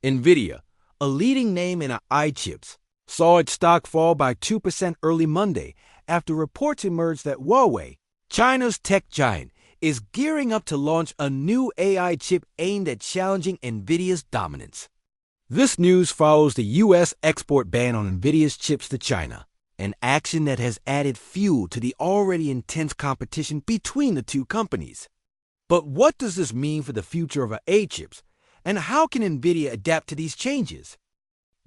Nvidia, a leading name in AI chips, saw its stock fall by 2% early Monday after reports emerged that Huawei, China's tech giant, is gearing up to launch a new AI chip aimed at challenging Nvidia's dominance. This news follows the U.S. export ban on Nvidia's chips to China, an action that has added fuel to the already intense competition between the two companies. But what does this mean for the future of AI chips, and how can Nvidia adapt to these changes?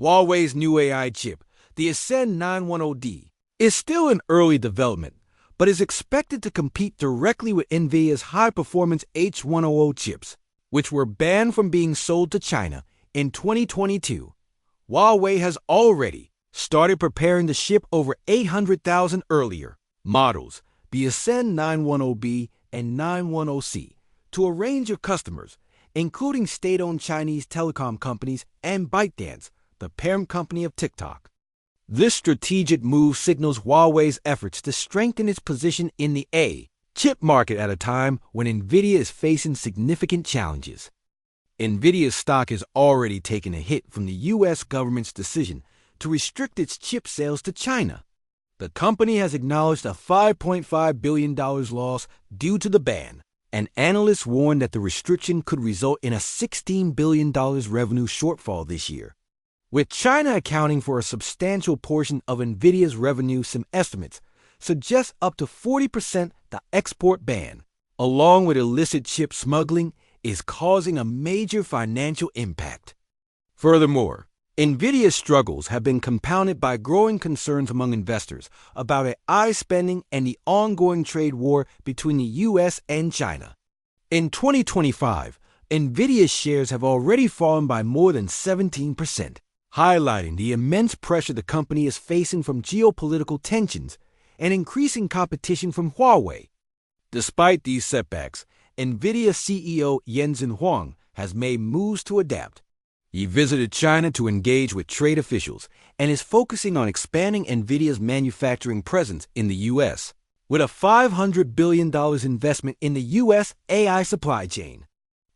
Huawei's new AI chip, the Ascend 910D, is still in early development, but is expected to compete directly with Nvidia's high-performance H100 chips, which were banned from being sold to China in 2022. Huawei has already started preparing to ship over 800,000 earlier models, the Ascend 910B and 910C, to a range of customers, including state-owned Chinese telecom companies and ByteDance, the parent company of TikTok. This strategic move signals Huawei's efforts to strengthen its position in the AI chip market at a time when Nvidia is facing significant challenges. Nvidia's stock has already taken a hit from the U.S. government's decision to restrict its chip sales to China. The company has acknowledged a $5.5 billion loss due to the ban, and analysts warn that the restriction could result in a $16 billion revenue shortfall this year. With China accounting for a substantial portion of Nvidia's revenue, some estimates suggest up to 40% the export ban, along with illicit chip smuggling, is causing a major financial impact. Furthermore, Nvidia's struggles have been compounded by growing concerns among investors about AI spending and the ongoing trade war between the U.S. and China. In 2025, Nvidia's shares have already fallen by more than 17%, highlighting the immense pressure the company is facing from geopolitical tensions and increasing competition from Huawei. Despite these setbacks, Nvidia CEO Jensen Huang has made moves to adapt. He visited China to engage with trade officials and is focusing on expanding Nvidia's manufacturing presence in the U.S., with a $500 billion investment in the U.S. AI supply chain.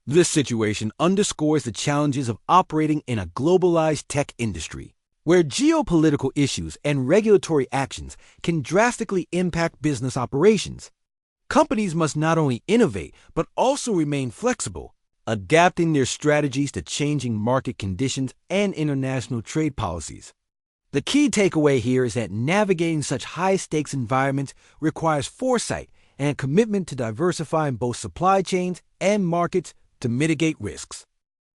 This situation underscores the challenges of operating in a globalized tech industry, where geopolitical issues and regulatory actions can drastically impact business operations. Companies must not only innovate, but also remain flexible, adapting their strategies to changing market conditions and international trade policies. The key takeaway here is that navigating such high-stakes environments requires foresight and a commitment to diversifying both supply chains and markets to mitigate risks.